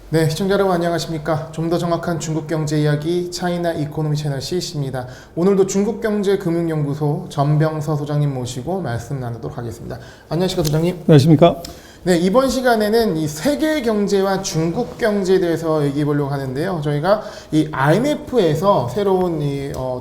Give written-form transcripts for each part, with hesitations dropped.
네, 시청자 여러분 안녕하십니까? 좀 더 정확한 중국 경제 이야기 차이나 이코노미 채널 CC입니다. 오늘도 중국경제금융연구소 전병서 소장님 모시고 말씀 나누도록 하겠습니다. 안녕하십니까, 소장님? 안녕하십니까? 네, 이번 시간에는 이 세계 경제와 중국 경제에 대해서 얘기해 보려고 하는데요. 저희가 이 IMF에서 새로운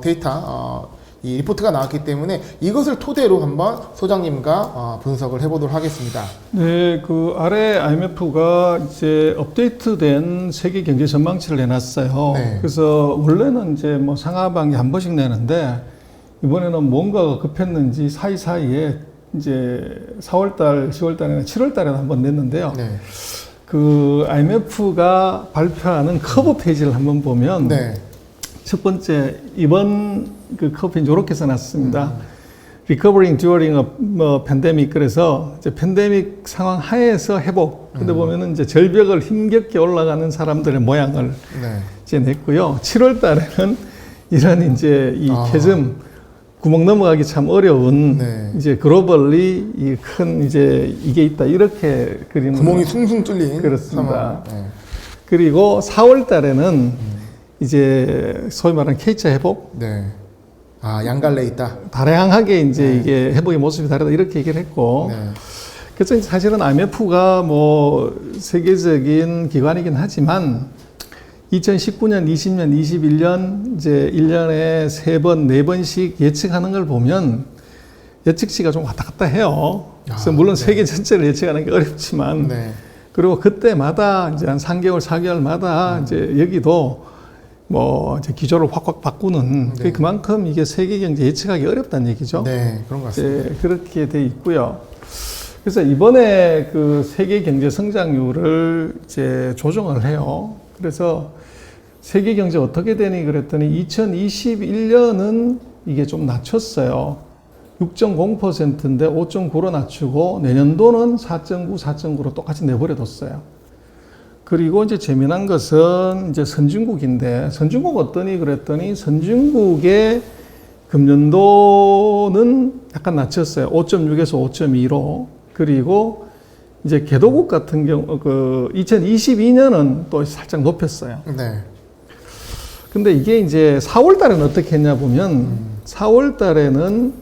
데이터 이 리포트가 나왔기 때문에 이것을 토대로 한번 소장님과 분석을 해보도록 하겠습니다. 네, 그 아래 IMF가 이제 업데이트된 세계 경제 전망치를 내놨어요. 네. 그래서 원래는 이제 뭐 상하반기 한 번씩 내는데 이번에는 뭔가가 급했는지 사이사이에 이제 4월달, 10월달이나 7월달에 한번 냈는데요. 네. 그 IMF가 발표하는 커브 페이지를 한번 보면 네. 첫 번째 이번 그 커브는 이렇게 써놨습니다. Recovering during a pandemic. 그래서 이제 팬데믹 상황 하에서 회복. 근데 보면은 이제 절벽을 힘겹게 올라가는 사람들의 모양을 네. 이제 냈고요. 7월 달에는 이런 이제 이 캐즘 구멍 넘어가기 참 어려운 네. 이제 글로벌리 이 큰 이제 이게 있다 이렇게 그리는 구멍이 숭숭 뚫린 그렇습니다. 상황. 네. 그리고 4월 달에는 이제 소위 말하는 K자 회복. 네. 아, 양갈래 있다. 다양하게 이제 네. 이게 회복의 모습이 다르다 이렇게 얘기를 했고, 네. 그래서 사실은 IMF가 뭐 세계적인 기관이긴 하지만 2019년, 20년, 21년 이제 1년에 3번, 4번씩 예측하는 걸 보면 예측치가 좀 왔다 갔다 해요. 그래서 물론 네. 세계 전체를 예측하는 게 어렵지만, 네. 그리고 그때마다 이제 한 3개월, 4개월마다 이제 여기도 뭐 이제 기조를 확확 바꾸는 네. 그만큼 이게 세계 경제 예측하기 어렵다는 얘기죠. 네, 그런 것 같습니다. 이제 그렇게 돼 있고요. 그래서 이번에 그 세계 경제 성장률을 이제 조정을 해요. 그래서 세계 경제 어떻게 되니 그랬더니 2021년은 이게 좀 낮췄어요. 6.0%인데 5.9로 낮추고 내년도는 4.9, 4.9로 똑같이 내버려뒀어요. 그리고 이제 재미난 것은 이제 선진국인데 선진국 어떠니 그랬더니 선진국의 금년도는 약간 낮췄어요. 5.6에서 5.2로. 그리고 이제 개도국 같은 경우 그 2022년은 또 살짝 높였어요. 네. 근데 이게 이제 4월 달에는 어떻게 했냐 보면 4월 달에는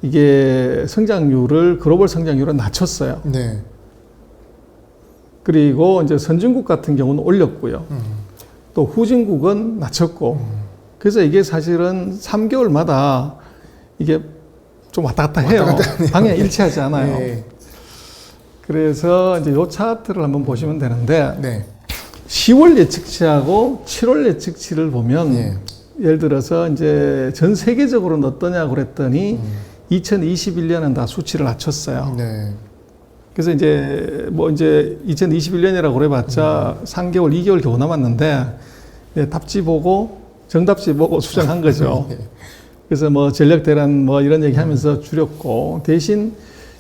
이게 성장률을 글로벌 성장률을 낮췄어요. 네. 그리고 이제 선진국 같은 경우는 올렸고요. 또 후진국은 낮췄고. 그래서 이게 사실은 3개월마다 이게 좀 왔다 갔다 해요. 방향 일치하지 않아요. 네. 그래서 이제 요 차트를 한번 보시면 되는데 네. 10월 예측치하고 7월 예측치를 보면 네. 예를 들어서 이제 전 세계적으로는 어떠냐고 그랬더니 2021년은 다 수치를 낮췄어요. 네. 그래서 이제 뭐 이제 2021년이라고 그래봤자 3개월, 2개월 겨우 남았는데 네, 답지 보고 정답지 보고 수정한 거죠. 그래서 뭐 전력 대란 뭐 이런 얘기하면서 줄였고 대신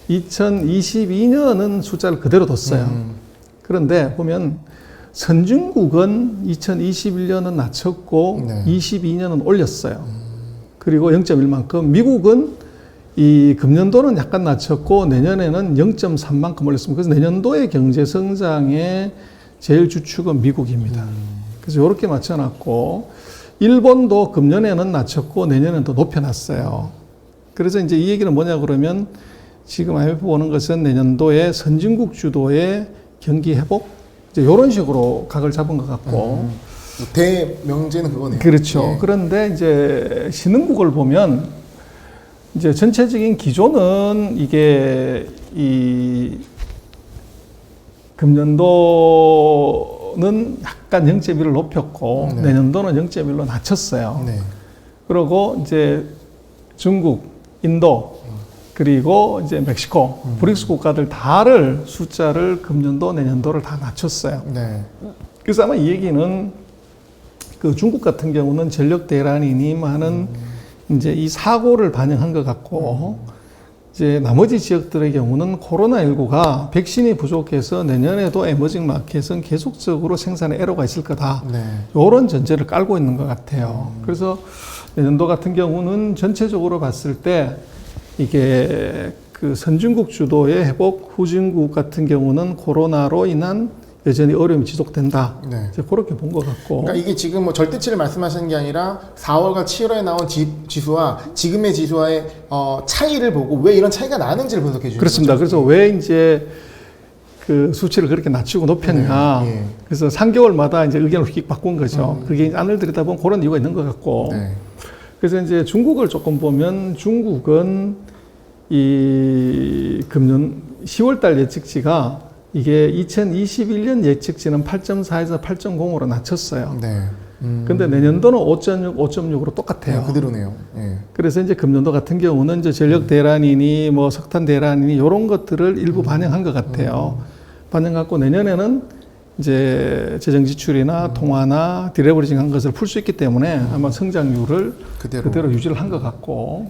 2022년은 숫자를 그대로 뒀어요. 그런데 보면 선진국은 2021년은 낮췄고 네. 22년은 올렸어요. 그리고 0.1만큼 미국은 이 금년도는 약간 낮췄고 내년에는 0.3만큼 올렸습니다. 그래서 내년도의 경제 성장의 제일 주축은 미국입니다. 그래서 이렇게 맞춰놨고 일본도 금년에는 낮췄고 내년에는 더 높여놨어요. 그래서 이제 이 얘기는 뭐냐 그러면 지금 IMF 보는 것은 내년도에 선진국 주도의 경기 회복 이제 이런 식으로 각을 잡은 것 같고 대명제는 그거네요. 그렇죠. 네. 그런데 이제 신흥국을 보면 이제 전체적인 기조는 이게 이 금년도는 약간 0.1을 높였고 네. 내년도는 0.1로 낮췄어요. 네. 그리고 이제 중국, 인도 그리고 이제 멕시코, 브릭스 국가들 다를 숫자를 금년도, 내년도를 다 낮췄어요. 네. 그래서 아마 이 얘기는 그 중국 같은 경우는 전력 대란이니 하는 이제 이 사고를 반영한 것 같고 이제 나머지 지역들의 경우는 코로나19가 백신이 부족해서 내년에도 에머징 마켓은 계속적으로 생산에 애로가 있을 거다. 네. 이런 전제를 깔고 있는 것 같아요. 그래서 내년도 같은 경우는 전체적으로 봤을 때 이게 그 선진국 주도의 회복, 후진국 같은 경우는 코로나로 인한 여전히 어려움이 지속된다. 네. 이제 그렇게 본 것 같고. 그러니까 이게 지금 뭐 절대치를 말씀하시는 게 아니라 4월과 7월에 나온 지수와 지금의 지수와의 차이를 보고 왜 이런 차이가 나는지를 분석해 주시는 그렇습니다. 거죠. 그래서 왜 이제 그 수치를 그렇게 낮추고 높였냐. 네, 예. 그래서 3개월마다 이제 의견을 휙 바꾼 거죠. 그게 이제 안을 들여다보면 그런 이유가 있는 것 같고. 네. 그래서 이제 중국을 조금 보면 중국은 이 금년 10월달 예측치가 이게 2021년 예측치는 8.4에서 8.0으로 낮췄어요. 네. 근데 내년도는 5.6, 5.6으로 똑같아요. 네, 그대로네요. 예. 그래서 이제 금년도 같은 경우는 이제 전력 대란이니 뭐 석탄 대란이니 이런 것들을 일부 반영한 것 같아요. 반영갖고 내년에는 이제 재정 지출이나 통화나 디레버리징 한 것을 풀 수 있기 때문에 아마 성장률을 그대로 유지를 한 것 같고,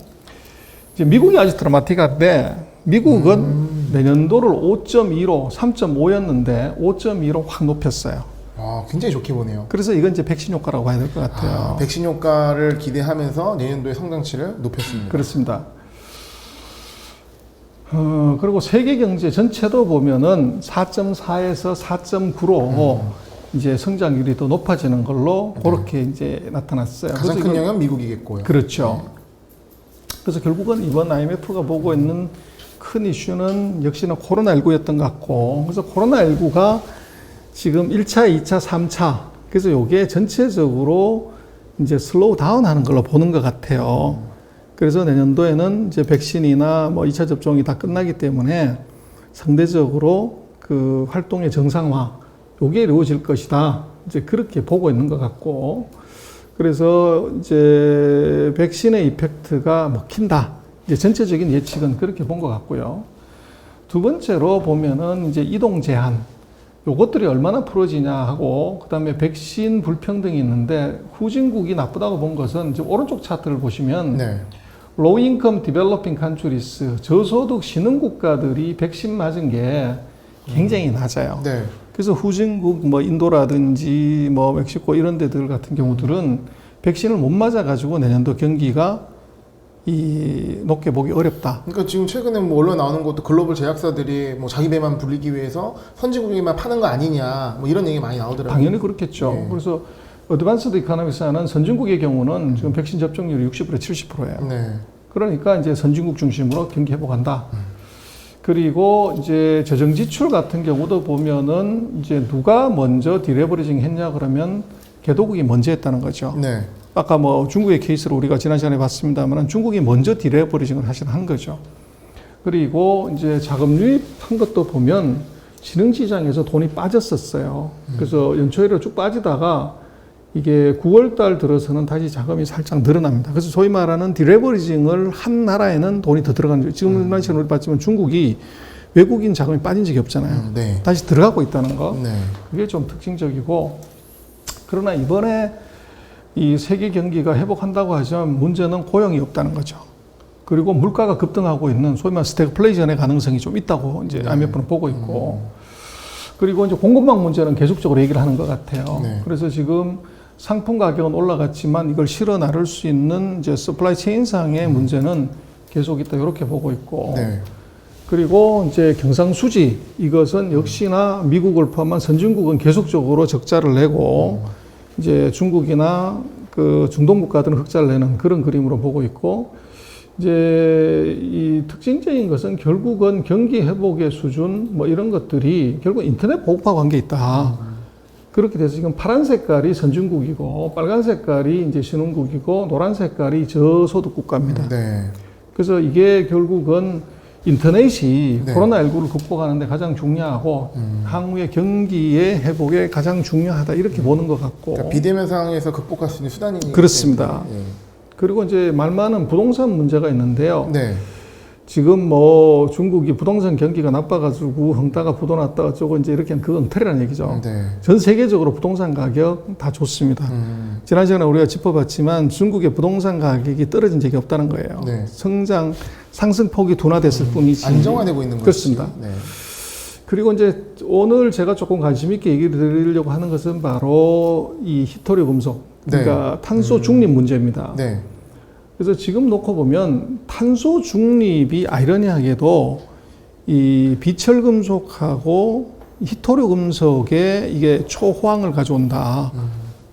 이제 미국이 아주 드라마틱한데 미국은 내년도를 5.2로 3.5였는데 5.2로 확 높였어요. 아, 굉장히 좋게 보네요. 그래서 이건 이제 백신 효과라고 봐야 될 것 같아요. 백신 효과를 기대하면서 내년도의 성장치를 높였습니다. 그렇습니다. 그리고 세계 경제 전체도 보면은 4.4에서 4.9로 이제 성장률이 더 높아지는 걸로 그렇게 이제 나타났어요. 가장 큰 영향은 미국이겠고요. 그렇죠. 그래서 결국은 이번 IMF가 보고 있는 큰 이슈는 역시나 코로나19였던 것 같고, 그래서 코로나19가 지금 1차, 2차, 3차, 그래서 이게 전체적으로 이제 슬로우 다운 하는 걸로 보는 것 같아요. 그래서 내년도에는 이제 백신이나 뭐 2차 접종이 다 끝나기 때문에 상대적으로 그 활동의 정상화, 요게 이루어질 것이다. 이제 그렇게 보고 있는 것 같고, 그래서 이제 백신의 이펙트가 먹힌다. 이제 전체적인 예측은 그렇게 본 것 같고요. 두 번째로 보면은 이제 이동 제한, 요것들이 얼마나 풀어지냐 하고, 그 다음에 백신 불평등이 있는데, 후진국이 나쁘다고 본 것은 이제 오른쪽 차트를 보시면, 네. Low Income Developing Countries, 저소득 신흥 국가들이 백신 맞은 게 굉장히 낮아요. 네. 그래서 후진국, 뭐 인도라든지 뭐 멕시코 이런 데들 같은 경우들은 백신을 못 맞아가지고 내년도 경기가 높게 보기 어렵다. 그러니까 지금 최근에 뭐 언론 나오는 것도 글로벌 제약사들이 뭐 자기 배만 불리기 위해서 선진국에만 파는 거 아니냐, 뭐 이런 얘기 많이 나오더라고요. 당연히 그렇겠죠. 네. 그래서 어드밴스드 이코노미스는 선진국의 경우는 지금 백신 접종률이 60% 70%예요. 네. 그러니까 이제 선진국 중심으로 경기 회복한다. 그리고 이제 재정 지출 같은 경우도 보면은 이제 누가 먼저 디레버리징 했냐 그러면 개도국이 먼저 했다는 거죠. 네. 아까 뭐 중국의 케이스를 우리가 지난 시간에 봤습니다만 중국이 먼저 디레버리징을 사실 한 거죠. 그리고 이제 자금 유입한 것도 보면 신흥시장에서 돈이 빠졌었어요. 그래서 연초에로 쭉 빠지다가 이게 9월 달 들어서는 다시 자금이 살짝 늘어납니다. 그래서 소위 말하는 디레버리징을 한 나라에는 돈이 더 들어가는 거죠. 지금 지난 시간에 우리 봤지만 중국이 외국인 자금이 빠진 적이 없잖아요. 네. 다시 들어가고 있다는 거. 네. 그게 좀 특징적이고, 그러나 이번에 이 세계 경기가 회복한다고 하지만 문제는 고용이 없다는 거죠. 그리고 물가가 급등하고 있는 소위 말하는 스태그플레이션의 가능성이 좀 있다고 이제 IMF는 보고 있고, 그리고 이제 공급망 문제는 계속적으로 얘기를 하는 것 같아요. 네. 그래서 지금 상품 가격은 올라갔지만 이걸 실어 나를 수 있는 이제 서플라이 체인상의 문제는 계속 있다 이렇게 보고 있고, 네. 그리고 이제 경상수지 이것은 역시나 미국을 포함한 선진국은 계속적으로 적자를 내고 이제 중국이나 그 중동 국가들은 흑자를 내는 그런 그림으로 보고 있고, 이제 이 특징적인 것은 결국은 경기 회복의 수준 뭐 이런 것들이 결국 인터넷 보급화 관계에 있다. 그렇게 돼서 지금 파란 색깔이 선진국이고 빨간 색깔이 이제 신흥국이고 노란 색깔이 저소득 국가입니다. 네. 그래서 이게 결국은 인터넷이 네. 코로나19를 극복하는 데 가장 중요하고 향후의 경기의 회복에 가장 중요하다 이렇게 보는 것 같고. 그러니까 비대면 상황에서 극복할 수 있는 수단이 그렇습니다. 네. 그리고 이제 말 많은 부동산 문제가 있는데요. 네. 지금 뭐 중국이 부동산 경기가 나빠가지고 헝다가 부도났다 어쩌고 이제 이렇게 그건 엉터리라는 얘기죠. 네. 전 세계적으로 부동산 가격 다 좋습니다. 지난 시간에 우리가 짚어봤지만 중국의 부동산 가격이 떨어진 적이 없다는 거예요. 네. 상승폭이 둔화됐을 뿐이지. 안정화되고 있는 거죠. 그렇습니다. 네. 그리고 이제 오늘 제가 조금 관심 있게 얘기를 드리려고 하는 것은 바로 이 히토리 금속, 그러니까 탄소 중립 문제입니다. 네. 그래서 지금 놓고 보면 탄소 중립이 아이러니하게도 이 비철금속하고 희토류 금속에 이게 초호황을 가져온다.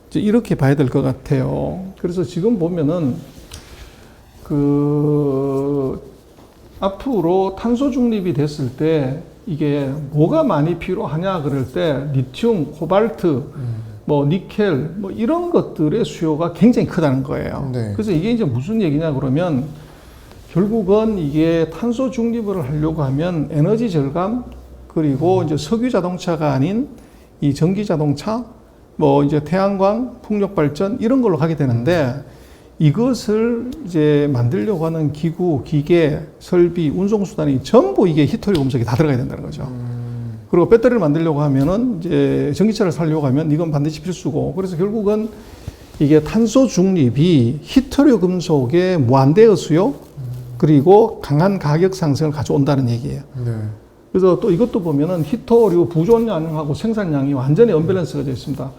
이제 이렇게 봐야 될 것 같아요. 그래서 지금 보면은 그 앞으로 탄소 중립이 됐을 때 이게 뭐가 많이 필요하냐 그럴 때 리튬, 코발트, 뭐 니켈 뭐 이런 것들의 수요가 굉장히 크다는 거예요. 네. 그래서 이게 이제 무슨 얘기냐 그러면 결국은 이게 탄소 중립을 하려고 하면 에너지 절감 그리고 이제 석유 자동차가 아닌 이 전기 자동차 뭐 이제 태양광, 풍력 발전 이런 걸로 가게 되는데 이것을 이제 만들려고 하는 기구, 기계, 설비, 운송수단이 전부 이게 희토류 금속이 다 들어가야 된다는 거죠. 그리고 배터리를 만들려고 하면은 이제 전기차를 살려고 하면 이건 반드시 필수고 그래서 결국은 이게 탄소 중립이 희토류 금속의 무한대의 수요 그리고 강한 가격 상승을 가져온다는 얘기예요. 네. 그래서 또 이것도 보면은 히토류 부존량하고 생산량이 완전히 언밸런스가 되어 있습니다.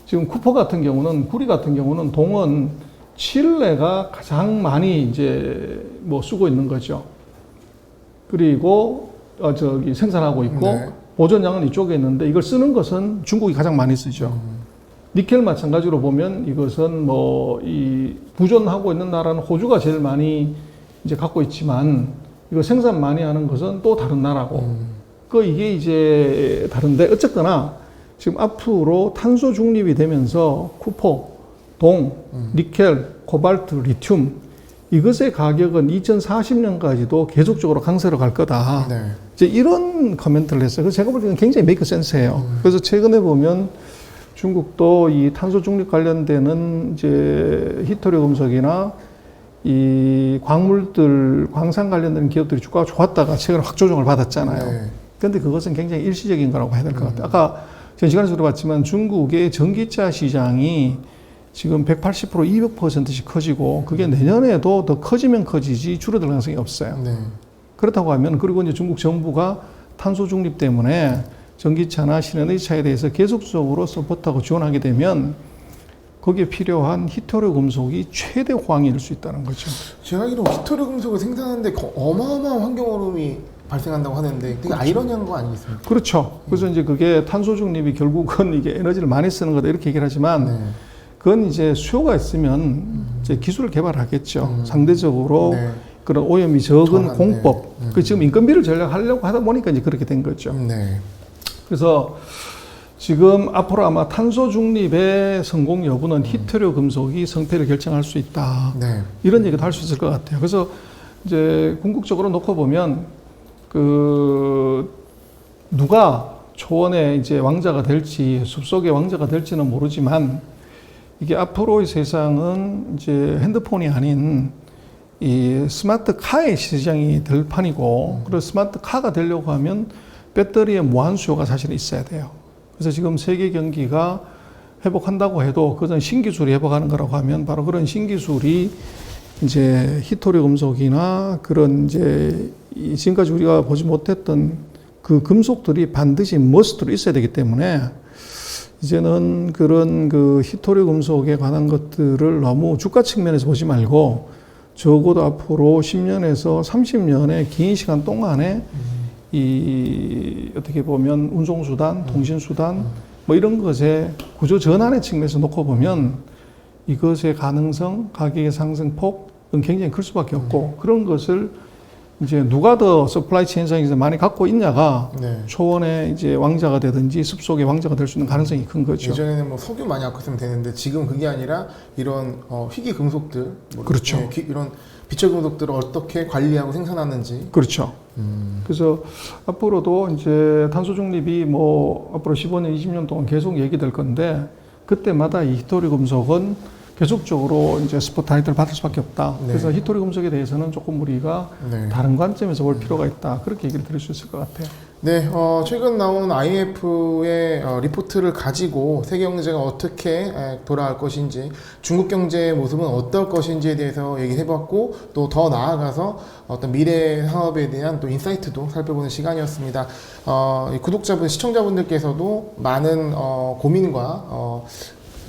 지금 쿠퍼 같은 경우는, 구리 같은 경우는 동은 칠레가 가장 많이 이제 뭐 쓰고 있는 거죠. 그리고 생산하고 있고 네. 보존량은 이쪽에 있는데 이걸 쓰는 것은 중국이 가장 많이 쓰죠. 니켈 마찬가지로 보면 이것은 뭐 이 부존하고 있는 나라는 호주가 제일 많이 이제 갖고 있지만 이거 생산 많이 하는 것은 또 다른 나라고. 이게 이제 다른데 어쨌거나 지금 앞으로 탄소 중립이 되면서 쿠퍼, 동, 니켈, 코발트, 리튬 이것의 가격은 2040년까지도 계속적으로 강세로 갈 거다. 네. 이제 이런 코멘트를 했어요. 그래서 제가 볼 때는 굉장히 메이크 센스예요. 그래서 최근에 보면 중국도 이 탄소 중립 관련되는 이제 희토류 금속이나 이 광물들, 광산 관련된 기업들이 주가가 좋았다가 최근에 확 조정을 받았잖아요. 네. 그런데 그것은 굉장히 일시적인 거라고 해야 될 것 같아요. 아까 전 시간에서 들어봤지만 중국의 전기차 시장이 지금 180%, 200%씩 커지고 그게 내년에도 더 커지면 커지지 줄어들 가능성이 없어요. 네. 그렇다고 하면 그리고 이제 중국 정부가 탄소 중립 때문에 전기차나 신에너지차에 대해서 계속적으로 서포트하고 지원하게 되면 거기에 필요한 희토류 금속이 최대 호황일 수 있다는 거죠. 제가 알기로 희토류 금속을 생산하는데 어마어마한 환경 오염이 발생한다고 하는데 되게 그렇죠. 아이러니한 거 아니겠습니까? 그렇죠. 그래서 이제 그게 탄소 중립이 결국은 이게 에너지를 많이 쓰는 거다 이렇게 얘기를 하지만 네. 그건 이제 수요가 있으면 이제 기술을 개발하겠죠. 상대적으로 네. 그런 오염이 적은 저한데. 공법. 그 지금 인건비를 전략하려고 하다 보니까 이제 그렇게 된 거죠. 네. 그래서 지금 앞으로 아마 탄소 중립의 성공 여부는 희토류 금속이 성패를 결정할 수 있다. 네. 이런 얘기도 할 수 있을 것 같아요. 그래서 이제 궁극적으로 놓고 보면 그 누가 초원의 이제 왕자가 될지 숲속의 왕자가 될지는 모르지만 이게 앞으로의 세상은 이제 핸드폰이 아닌 이 스마트 카의 시장이 될 판이고 그리고 스마트 카가 되려고 하면 배터리의 무한 수요가 사실 있어야 돼요. 그래서 지금 세계 경기가 회복한다고 해도 그것은 신기술이 회복하는 거라고 하면 바로 그런 신기술이 이제 희토류 금속이나 그런 이제 지금까지 우리가 보지 못했던 그 금속들이 반드시 머스트로 있어야 되기 때문에 이제는 그런 그 희토류 금속에 관한 것들을 너무 주가 측면에서 보지 말고 적어도 앞으로 10년에서 30년의 긴 시간 동안에 이 어떻게 보면 운송수단, 통신수단 뭐 이런 것의 구조 전환의 측면에서 놓고 보면 이것의 가능성, 가격의 상승폭은 굉장히 클 수밖에 없고 그런 것을 이제 누가 더 서플라이 체인상에서 많이 갖고 있냐가 네. 초원의 이제 왕자가 되든지 숲속의 왕자가 될 수 있는 가능성이 큰 거죠. 예전에는 뭐 석유 많이 갖고 있으면 되는데 지금 그게 아니라 이런 희귀 금속들, 뭐 그렇죠. 이런 비철 금속들을 어떻게 관리하고 생산하는지. 그렇죠. 그래서 앞으로도 이제 탄소 중립이 뭐 앞으로 15년, 20년 동안 계속 얘기될 건데 그때마다 이 희토류 금속은 계속적으로 이제 스포트라이트를 받을 수밖에 없다. 네. 그래서 희토류 금속에 대해서는 조금 우리가 네. 다른 관점에서 볼 필요가 있다. 그렇게 얘기를 드릴 수 있을 것 같아요. 네, 최근 나온 IMF의 리포트를 가지고 세계 경제가 어떻게 돌아갈 것인지, 중국 경제의 모습은 어떨 것인지에 대해서 얘기해봤고, 또 더 나아가서 어떤 미래 산업에 대한 또 인사이트도 살펴보는 시간이었습니다. 구독자분, 시청자분들께서도 많은 고민과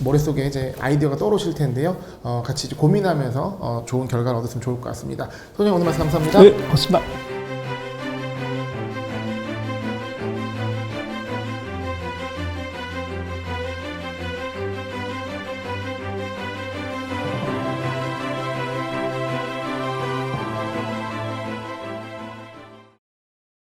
머릿속에 이제 아이디어가 떠오르실 텐데요. 같이 고민하면서 좋은 결과를 얻었으면 좋을 것 같습니다. 소장님 오늘 말씀 감사합니다. 네, 고맙습니다.